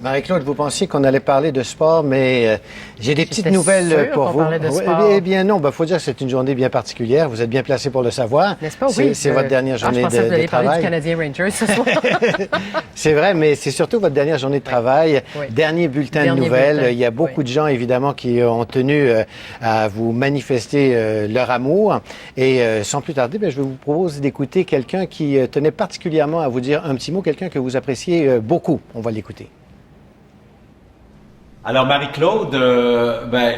Marie-Claude, vous pensiez qu'on allait parler de sport, mais j'ai des petites nouvelles pour vous. Parlait de sport. Eh bien non, faut dire que c'est une journée bien particulière. Vous êtes bien placé pour le savoir. N'est-ce pas? Oui. C'est votre dernière journée je pensais que vous alliez de travail. parler du Canadien Rangers ce soir. C'est vrai, mais c'est surtout votre dernière journée de travail. Oui. Dernier bulletin de nouvelles. Il y a beaucoup de gens, évidemment, qui ont tenu à vous manifester leur amour. Et sans plus tarder, je vais vous proposer d'écouter quelqu'un qui tenait particulièrement à vous dire un petit mot, quelqu'un que vous appréciez beaucoup. On va l'écouter. Alors, Marie-Claude,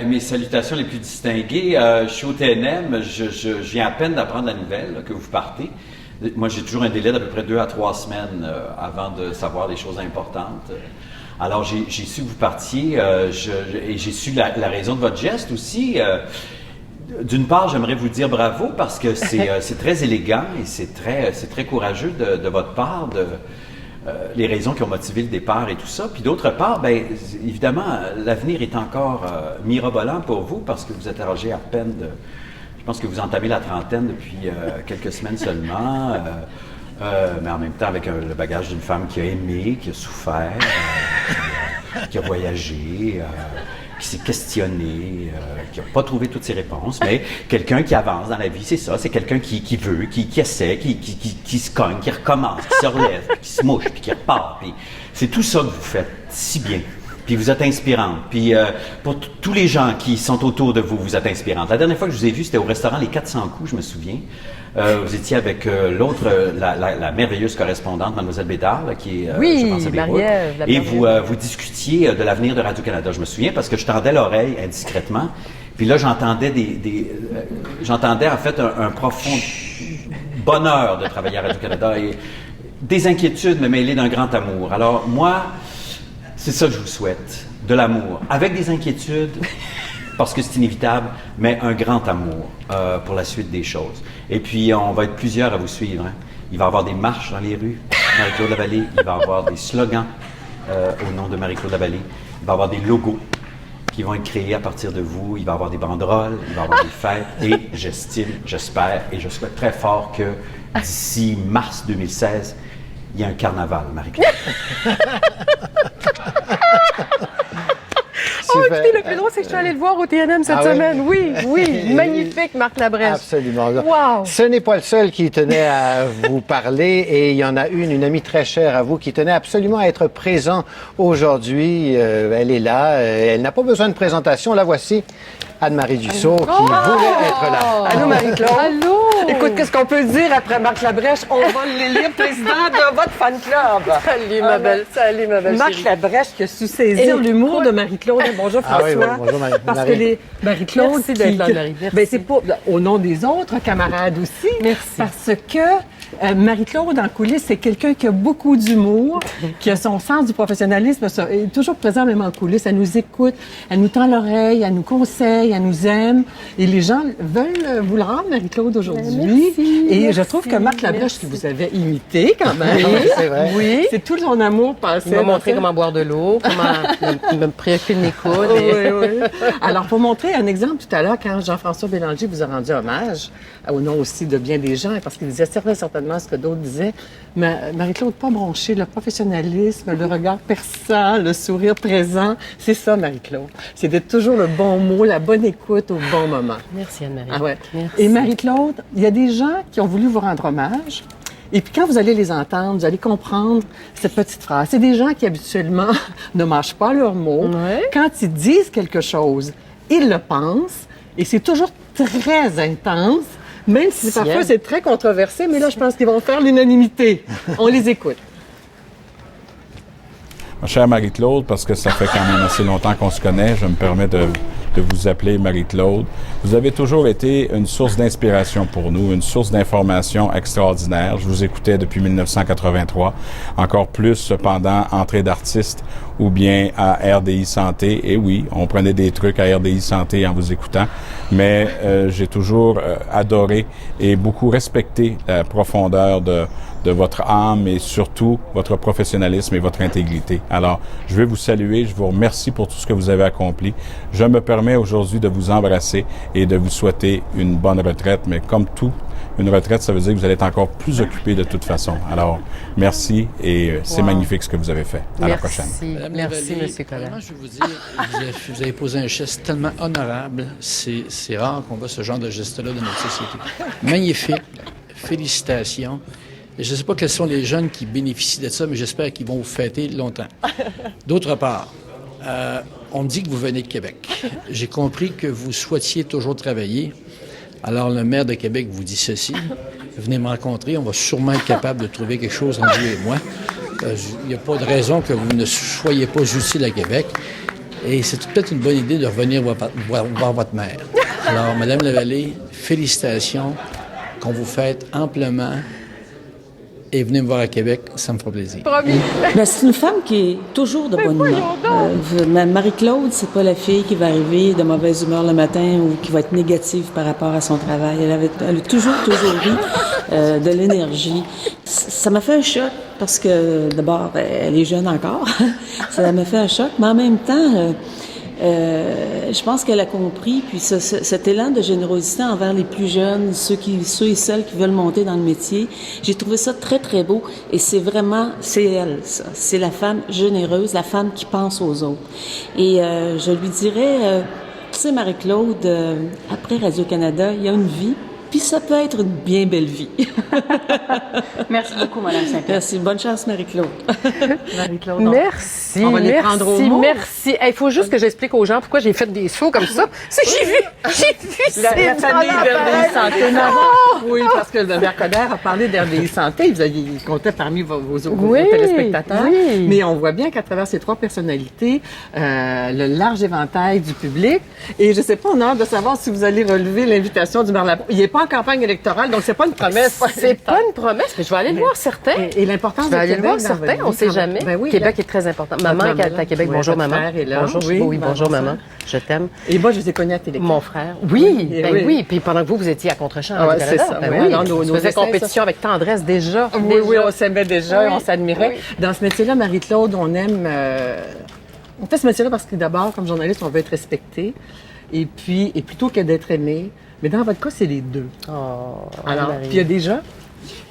mes salutations les plus distinguées. Je suis au TNM, je viens à peine d'apprendre la nouvelle là, que vous partez. Moi, j'ai toujours un délai d'à peu près 2 à 3 semaines avant de savoir des choses importantes. Alors, j'ai su que vous partiez et j'ai su la raison de votre geste aussi. D'une part, j'aimerais vous dire bravo parce que c'est très élégant et c'est très courageux de votre part les raisons qui ont motivé le départ et tout ça. Puis d'autre part, évidemment, l'avenir est encore mirobolant pour vous parce que vous êtes âgé à peine de... Je pense que vous entamez la trentaine depuis quelques semaines seulement, mais en même temps avec le bagage d'une femme qui a aimé, qui a souffert, qui a voyagé, qui s'est questionné, qui n'a pas trouvé toutes ses réponses, mais quelqu'un qui avance dans la vie, c'est ça, c'est quelqu'un qui veut, qui essaie, qui se cogne, qui recommence, qui se relève, qui se mouche, puis qui repart. Puis c'est tout ça que vous faites si bien. Puis vous êtes inspirante. Puis pour tous les gens qui sont autour de vous, vous êtes inspirante. La dernière fois que je vous ai vu, c'était au restaurant Les 400 coups, je me souviens. Vous étiez avec l'autre, la merveilleuse correspondante, Mlle Bédard, là, qui est, je pense, à Beyrouth. Et vous discutiez de l'avenir de Radio-Canada. Je me souviens parce que je tendais l'oreille indiscrètement. Puis là, j'entendais j'entendais en fait un profond bonheur de travailler à Radio-Canada et des inquiétudes, mais mêlées d'un grand amour. Alors moi, c'est ça que je vous souhaite, de l'amour, avec des inquiétudes, parce que c'est inévitable, mais un grand amour pour la suite des choses. Et puis, on va être plusieurs à vous suivre. Hein. Il va y avoir des marches dans les rues, Marie-Claude Lavallée. Il va y avoir des slogans au nom de Marie-Claude Lavallée. Il va y avoir des logos qui vont être créés à partir de vous. Il va y avoir des banderoles, il va y avoir des fêtes. Et j'espère, et je souhaite très fort que d'ici mars 2016, il y a un carnaval, Marie-Claude. Écoutez, le plus drôle, c'est que je suis allée le voir au TNM cette semaine. Oui, magnifique, Marc Labrèche. Absolument. Wow. Ce n'est pas le seul qui tenait à vous parler et il y en a une amie très chère à vous qui tenait absolument à être présent aujourd'hui. Elle est là, elle n'a pas besoin de présentation. La voici, Anne-Marie Dussault, qui voulait être là. Allô, Marie-Claude. Allô. Écoute, qu'est-ce qu'on peut dire après Marc Labrèche? On va l'élire président de votre fan club. Salut, ma belle. Salut, ma belle Marc chérie. Labrèche qui a su saisir l'humour de Marie-Claude. Bonjour, François. Oui, bonjour, Marie. Parce que les Marie-Claude... Merci d'être là, Marie. Merci. C'est pas au nom des autres camarades aussi. Merci. Parce que Marie-Claude, en coulisses, c'est quelqu'un qui a beaucoup d'humour, qui a son sens du professionnalisme, elle est toujours présente même en coulisses. Elle nous écoute, elle nous tend l'oreille, elle nous conseille, elle nous aime. Et les gens veulent vous le rendre, Marie-Claude, aujourd'hui. Et je trouve que Marc Labrèche, qui vous avait imité quand même, C'est vrai. oui, c'est tout son amour passé. Il m'a montré comment boire de l'eau, comment me préoccuper de mes coudes. Oui. Alors, pour montrer un exemple tout à l'heure, quand Jean-François Bélanger vous a rendu hommage, au nom aussi de bien des gens, parce qu'il disait certainement ce que d'autres disaient, mais Marie-Claude, pas bronchée, le professionnalisme, le regard perçant, le sourire présent, c'est ça, Marie-Claude. C'est d'être toujours le bon mot, la bonne écoute au bon moment. Merci, Anne-Marie. Ah ouais. Merci. Et Marie-Claude, il y a des gens qui ont voulu vous rendre hommage. Et puis quand vous allez les entendre, vous allez comprendre cette petite phrase. C'est des gens qui habituellement ne mâchent pas leurs mots. Ouais. Quand ils disent quelque chose, ils le pensent. Et c'est toujours très intense, même si parfois c'est très controversé. Mais là, je pense qu'ils vont faire l'unanimité. On les écoute. Ma chère Marie-Claude, parce que ça fait quand même assez longtemps qu'on se connaît, je me permets de vous appeler Marie-Claude. Vous avez toujours été une source d'inspiration pour nous, une source d'information extraordinaire. Je vous écoutais depuis 1983, encore plus pendant Entrée d'artiste ou bien à RDI Santé. Et oui, on prenait des trucs à RDI Santé en vous écoutant, mais j'ai toujours adoré et beaucoup respecté la profondeur de votre âme et surtout votre professionnalisme et votre intégrité. Alors, je veux vous saluer, je vous remercie pour tout ce que vous avez accompli. Je me permets aujourd'hui de vous embrasser et de vous souhaiter une bonne retraite, mais comme tout Une retraite, ça veut dire que vous allez être encore plus occupé de toute façon. Alors, merci et c'est magnifique ce que vous avez fait. À la prochaine. Merci, M. Collin. Vraiment, je vais vous dire, vous avez posé un geste tellement honorable. C'est rare qu'on voit ce genre de geste-là dans notre société. Magnifique. Félicitations. Je ne sais pas quels sont les jeunes qui bénéficient de ça, mais j'espère qu'ils vont vous fêter longtemps. D'autre part, on me dit que vous venez de Québec. J'ai compris que vous souhaitiez toujours travailler. Alors, le maire de Québec vous dit ceci. Venez me rencontrer, on va sûrement être capable de trouver quelque chose entre vous et moi. Il n'y a pas de raison que vous ne soyez pas utile à Québec. Et c'est peut-être une bonne idée de revenir voir votre mère. Alors, Madame Lavallée, félicitations, qu'on vous fête amplement. Et venez me voir à Québec, ça me fera plaisir. Promis. Ben, c'est une femme qui est toujours de bonne humeur. Marie-Claude, c'est pas la fille qui va arriver de mauvaise humeur le matin ou qui va être négative par rapport à son travail. Elle a toujours ri, de l'énergie. Ça m'a fait un choc parce que, d'abord, elle est jeune encore. Ça m'a fait un choc, mais en même temps, je pense qu'elle a compris, puis cet élan de générosité envers les plus jeunes, ceux et celles qui veulent monter dans le métier, j'ai trouvé ça très, très beau. Et c'est elle, ça. C'est la femme généreuse, la femme qui pense aux autres. Et je lui dirais, tu sais, Marie-Claude, après Radio-Canada, il y a une vie, puis ça peut être une bien belle vie. Merci beaucoup, Mme Saint-Pierre. Merci. Bonne chance, Marie-Claude. Marie-Claude. Merci, On va les prendre au mot. merci. Il faut juste que j'explique aux gens pourquoi j'ai fait des sauts comme ça. C'est j'ai vu La famille d'RDI Santé. Oui, parce que le maire Coderre a parlé d'RDI Santé. Il comptait parmi vos téléspectateurs. Oui. Mais on voit bien qu'à travers ces trois personnalités, le large éventail du public. Et je ne sais pas, on a hâte de savoir si vous allez relever l'invitation du maire Lapointe. Il n'est pas en campagne électorale, donc c'est pas une promesse. C'est pas une promesse, mais je vais aller le voir certains. Et l'importance Je de vais aller Québec le voir dans certains, votre on vie, sait quand jamais. même. Ben oui, Québec est très important. Maman qui est à Québec, Oui, bonjour votre maman. frère est là. Bonjour, Oui, bonjour maman. maman. Je t'aime. Et moi, je les ai connus à Télé. Mon frère. Oui, Oui, oui. Puis pendant que vous étiez à Contre-champ Ah ouais, au Canada, c'est ça. ben Oui, oui. alors, On nos faisait dessins, compétition avec tendresse déjà. Oui, oui, on s'aimait déjà, Oui. on s'admirait. Oui. Dans ce métier-là, Marie-Claude, on aime... on fait ce métier-là parce que d'abord, comme journaliste, on veut être respecté. Et plutôt que d'être aimé, mais dans votre cas, c'est les deux. Oh, Alors, Marie. puis il y a des gens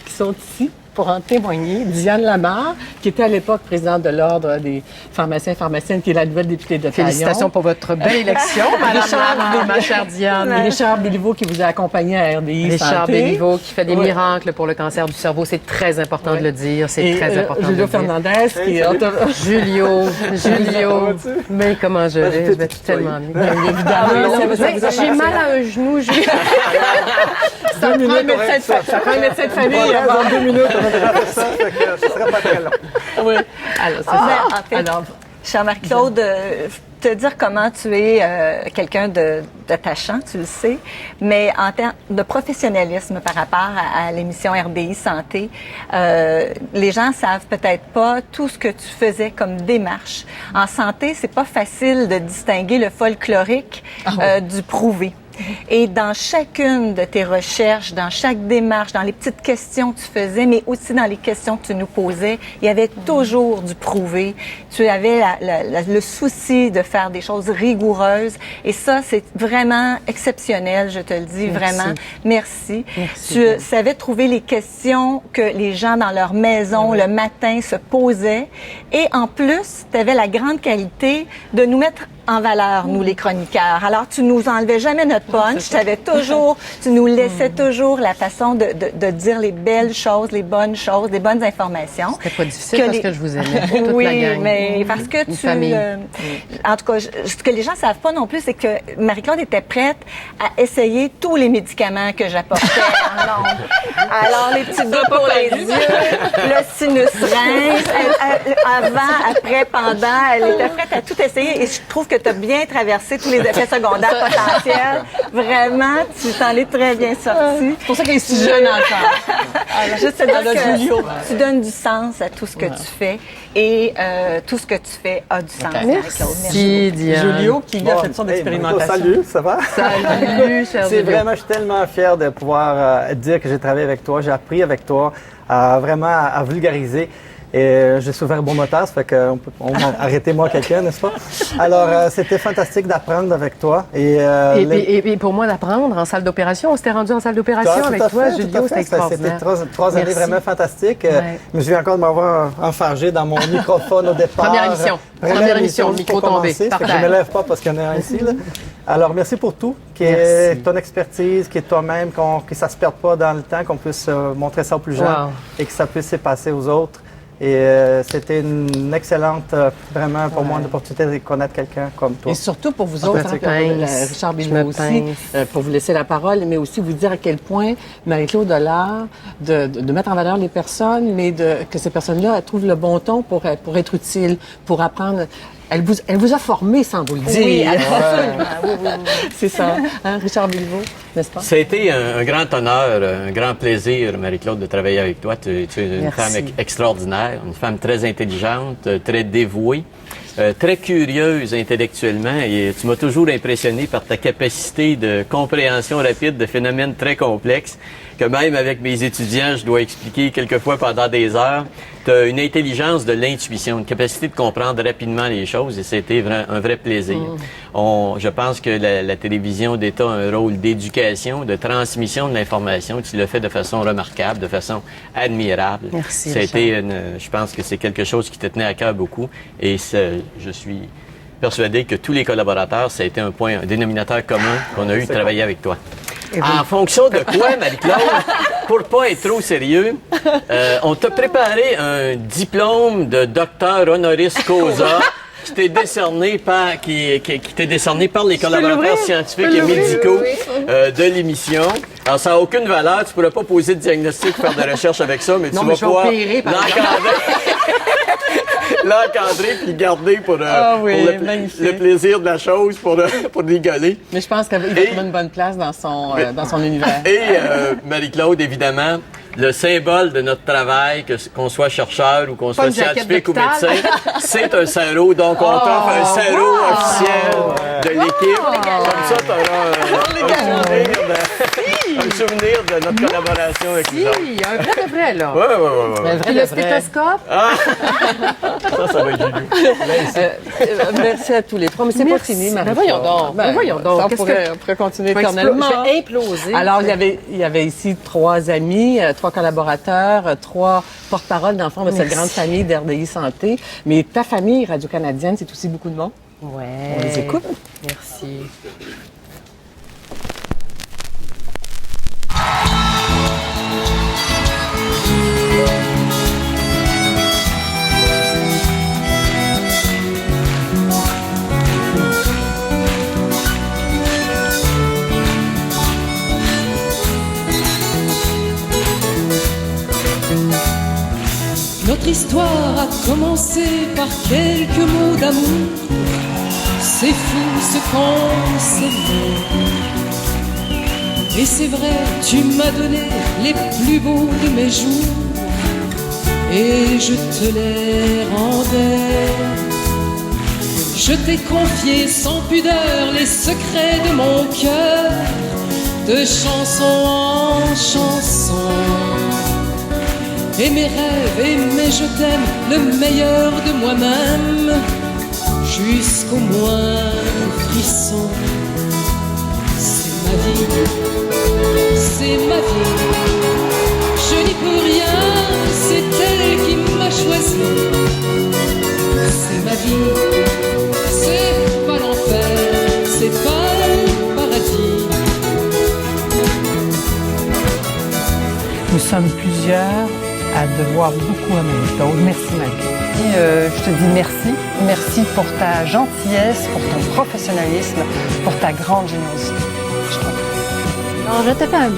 qui sont ici pour en témoigner. Diane Lamar, qui était à l'époque présidente de l'Ordre des pharmaciens et pharmaciennes, qui est la nouvelle députée de Taillon. Félicitations pour votre belle élection, Madame ma chère Diane. Richard Richard Béliveau, qui vous a accompagné à RDI Richard Santé. Béliveau qui fait des Oui. miracles pour le cancer du cerveau. C'est très important de le dire. C'est Et très important de Julio le dire. Fernandez, qui est... Julio. Mais comment je vais tellement mieux. J'ai mal à un genou, Julio. Ça prend un médecin de famille. Dans 2 minutes, on a déjà fait ça, fait que ce sera pas très long. Oui. Alors, c'est Mais ça. en fait, Alors, chère Marie-Claude, te dire comment tu es quelqu'un d'attachant, tu le sais, mais en termes de professionnalisme par rapport à l'émission RDI Santé, les gens savent peut-être pas tout ce que tu faisais comme démarche. En santé, c'est pas facile de distinguer le folklorique du prouvé. Et dans chacune de tes recherches, dans chaque démarche, dans les petites questions que tu faisais, mais aussi dans les questions que tu nous posais, il y avait toujours du prouvé. Tu avais le souci de faire des choses rigoureuses. Et ça, c'est vraiment exceptionnel, je te le dis, vraiment. Merci. Tu savais trouver les questions que les gens dans leur maison le matin se posaient. Et en plus, tu avais la grande qualité de nous mettre en valeur, nous, les chroniqueurs. Alors, tu nous enlevais jamais notre punch. Tu nous laissais toujours la façon de dire les belles choses, les bonnes informations. C'était pas difficile parce que je vous aimais. Toute la Oui, gang. mais parce que Une famille. en tout cas, ce que les gens savent pas non plus, c'est que Marie-Claude était prête à essayer tous les médicaments que j'apportais en ondes. Alors, les petits gouttes pour les yeux, le sinus rince, avant, après, pendant, elle était prête à tout essayer et je trouve que tu as bien traversé tous les effets secondaires potentiels. Vraiment, tu t'en es très bien sorti. c'est pour ça qu'elle est si jeune encore. Juste te dire que tu donnes du sens à tout ce que tu fais et tout ce que tu fais a du sens, Marie-Claude. Merci, Diane. Julio, qui a fait son expérimentation. Salut, ça va? Salut, cher C'est Julio. vraiment, je suis tellement fier de pouvoir dire que j'ai travaillé avec toi, j'ai appris avec toi, vraiment à vulgariser. Et je suis ouvert bon moteur, ça fait qu'on peut arrêter moi quelqu'un, n'est-ce pas? Alors, c'était fantastique d'apprendre avec toi. Et pour moi, d'apprendre en salle d'opération, on s'était rendu en salle d'opération avec toi, Julio, c'était extraordinaire. C'était trois années vraiment fantastiques. Je me souviens encore de m'avoir enfargé dans mon microphone au départ. Première émission, micro tombé. Je ne me lève pas parce qu'il y en a un ici. Là. Alors, merci pour tout, qui est ton expertise, qui est toi-même, que ça ne se perde pas dans le temps, qu'on puisse montrer ça aux plus jeunes et que ça puisse se passer aux autres. Et c'était une excellente, vraiment pour moi, une opportunité de connaître quelqu'un comme toi. Et surtout pour vous autres, Richard Bilbao aussi, pour vous laisser la parole, mais aussi vous dire à quel point Marie-Claude a l'art de mettre en valeur les personnes, mais que ces personnes-là trouvent le bon ton pour être utiles, pour apprendre. Elle vous a formé sans vous le dire. Oui, absolument. C'est ça. Hein, Richard Bilbao, n'est-ce pas? Ça a été un grand honneur, un grand plaisir, Marie-Claude, de travailler avec toi. Tu es une femme extraordinaire, une femme très intelligente, très dévouée, très curieuse intellectuellement. Et tu m'as toujours impressionné par ta capacité de compréhension rapide de phénomènes très complexes que même avec mes étudiants, je dois expliquer quelquefois pendant des heures. Tu as une intelligence de l'intuition, une capacité de comprendre rapidement les choses et c'était un vrai plaisir. Je pense que la télévision d'État a un rôle d'éducation, de transmission de l'information. Tu l'as fait de façon remarquable, de façon admirable. Merci. Je pense que c'est quelque chose qui te tenait à cœur beaucoup et je suis persuadé que tous les collaborateurs, ça a été un dénominateur commun qu'on a eu de travailler avec toi. En fonction de quoi, Marie-Claude, pour pas être trop sérieux, on t'a préparé un diplôme de docteur honoris causa qui t'est décerné par les collaborateurs scientifiques et médicaux de l'émission. Alors, ça n'a aucune valeur, tu pourras pas poser de diagnostic ou faire de recherche avec ça, mais tu vas pouvoir l'encadrer puis garder pour le plaisir de la chose, pour rigoler. Mais je pense qu'il va trouver une bonne place dans son univers. Et Marie-Claude, évidemment, le symbole de notre travail, qu'on soit chercheur ou qu'on soit scientifique ou médecin, c'est un sarrau. Donc, on t'offre un sarrau officiel de l'équipe. Comme ça, tu auras un souvenir de notre collaboration avec nous. Un vrai de vrai, là. Oui. Le stéthoscope. Ça va être Julio. Merci à tous les trois. Mais c'est pas fini, Marie. Voyons donc. On pourrait continuer éternellement. Je vais imploser. Alors, il y avait ici 3 amis, 3 collaborateurs, 3 porte-parole d'enfants de cette grande famille d'RDI Santé. Mais ta famille radio-canadienne, c'est aussi beaucoup de monde. Ouais. On les écoute. Merci. Notre histoire a commencé par quelques mots d'amour. C'est fou ce qu'on s'aimait. Et c'est vrai, tu m'as donné les plus beaux de mes jours. Et je te les rendais. Je t'ai confié sans pudeur les secrets de mon cœur, de chanson en chanson. Et mes rêves et mes je t'aime, le meilleur de moi-même, jusqu'au moindre frisson. C'est ma vie, c'est ma vie. Je n'y peux rien, c'est elle qui m'a choisi. C'est ma vie, c'est pas l'enfer, c'est pas le paradis. Nous sommes plusieurs à devoir beaucoup à Marie-Claude. Merci, Marie. Je te dis merci. Merci pour ta gentillesse, pour ton professionnalisme, pour ta grande générosité. Je t'en prie. Alors, je te fais un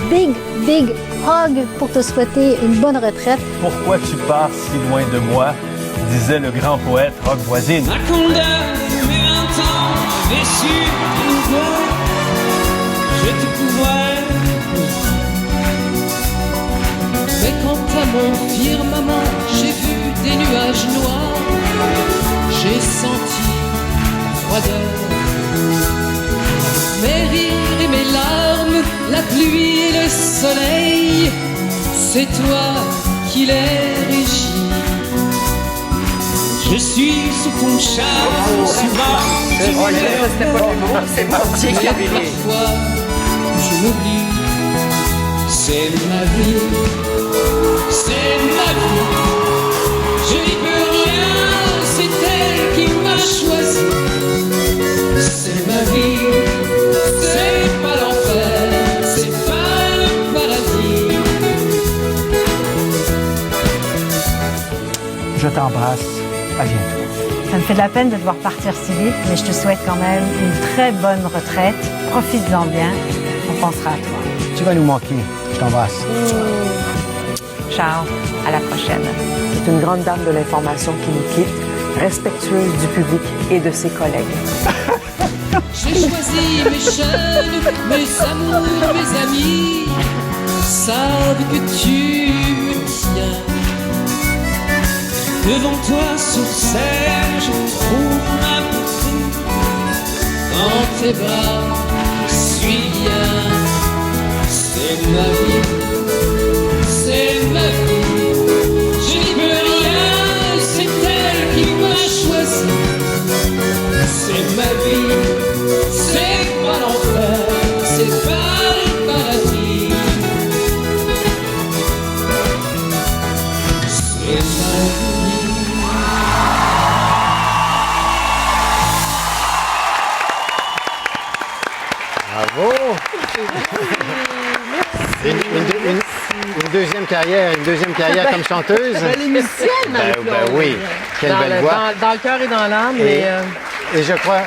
big hug pour te souhaiter une bonne retraite. Pourquoi tu pars si loin de moi, disait le grand poète Roch Voisine. Ma condamne, mais un temps déçu de toi, je te pourrais. Mais quant à mon firmament, j'ai vu des nuages noirs, j'ai senti froideur. Mes rires et mes larmes, la pluie et le soleil, c'est toi qui les régis. Je suis sous ton charme, souvent parfois je m'oublie. C'est ma vie, c'est ma vie. Je n'y peux rien, c'est elle qui m'a choisi. C'est ma vie, c'est pas l'enfer, c'est pas le paradis. Je t'embrasse. À bientôt. Ça me fait de la peine de devoir partir si vite, mais je te souhaite quand même une très bonne retraite. Profite-en bien. On pensera à toi. Tu vas nous manquer. Je t'embrasse. Ciao. À la prochaine. C'est une grande dame de l'information qui nous quitte, respectueuse du public et de ses collègues. J'ai choisi mes chaînes, mes amours, mes amis savent que tu me tiens. Devant toi sur scène, je trouve ma beauté. Dans tes bras, je suis bien. C'est ma vie, c'est ma vie. Je n'y peux rien, c'est elle qui m'a choisi. C'est ma vie, c'est pas l'enfer, c'est pas le paradis. C'est ma vie. Bravo! Une deuxième carrière comme chanteuse. Elle est musicienne, Marie-Claude. Ben oui, quelle belle voix. Dans le cœur et dans l'âme. Et je crois,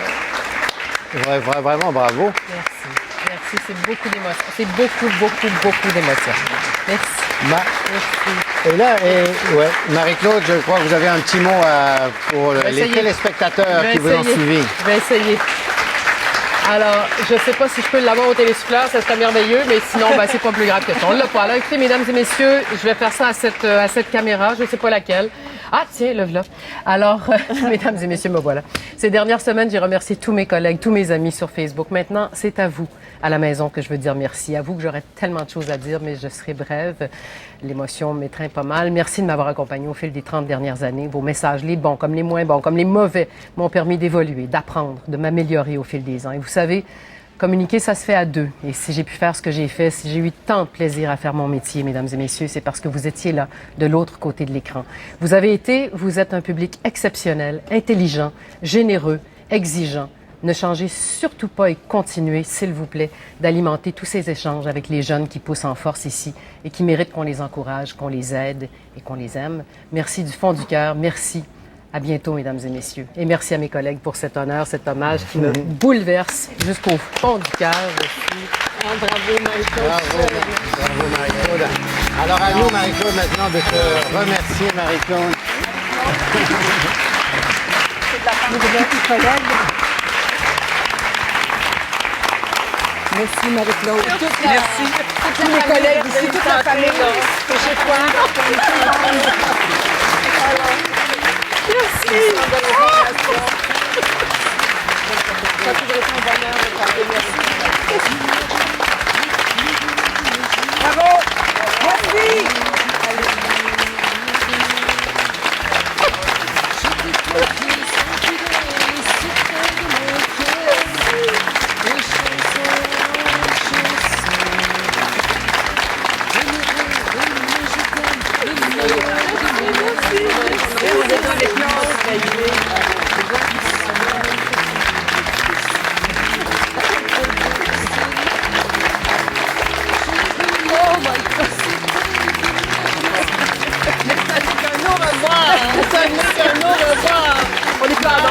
vraiment bravo. Merci, merci, c'est beaucoup d'émotions. C'est beaucoup d'émotions. Merci. Merci. Et là, Marie-Claude, je crois que vous avez un petit mot pour les téléspectateurs qui vous ont suivi. Je vais essayer. Alors, je ne sais pas si je peux l'avoir au télésouffleur, ça serait merveilleux, mais sinon, c'est pas plus grave que ça. On l'a pas. Alors, écoutez, mesdames et messieurs, je vais faire ça à cette caméra, je ne sais pas laquelle. Ah, tiens, le voilà. Alors, mesdames et messieurs, me voilà. Ces dernières semaines, j'ai remercié tous mes collègues, tous mes amis sur Facebook. Maintenant, c'est à vous, à la maison, que je veux dire merci. À vous que j'aurais tellement de choses à dire, mais je serai brève. L'émotion m'étreint pas mal. Merci de m'avoir accompagné au fil des 30 dernières années. Vos messages, les bons comme les moins bons, comme les mauvais, m'ont permis d'évoluer, d'apprendre, de m'améliorer au fil des ans. Et vous savez, communiquer, ça se fait à deux. Et si j'ai pu faire ce que j'ai fait, si j'ai eu tant de plaisir à faire mon métier, mesdames et messieurs, c'est parce que vous étiez là, de l'autre côté de l'écran. Vous êtes un public exceptionnel, intelligent, généreux, exigeant. Ne changez surtout pas et continuez, s'il vous plaît, d'alimenter tous ces échanges avec les jeunes qui poussent en force ici et qui méritent qu'on les encourage, qu'on les aide et qu'on les aime. Merci du fond du cœur. Merci. À bientôt, mesdames et messieurs. Et merci à mes collègues pour cet honneur, cet hommage qui me bouleverse jusqu'au fond du cœur. Bravo, Marie-Claude. Bravo, Marie-Claude. Alors, à nous, Marie-Claude, maintenant, de te remercier, Marie-Claude. C'est de la part de mes collègues. Merci, Marie-Claude. Merci. Tous mes collègues ici, toute la famille. C'est chez toi. Merci. Ça a toujours été un bonheur de parler. Merci. Bravo. Merci. On est pardon.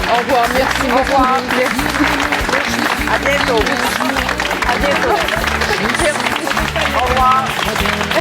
Au revoir, merci beaucoup. Au revoir, merci. À bientôt. À bientôt. Au revoir.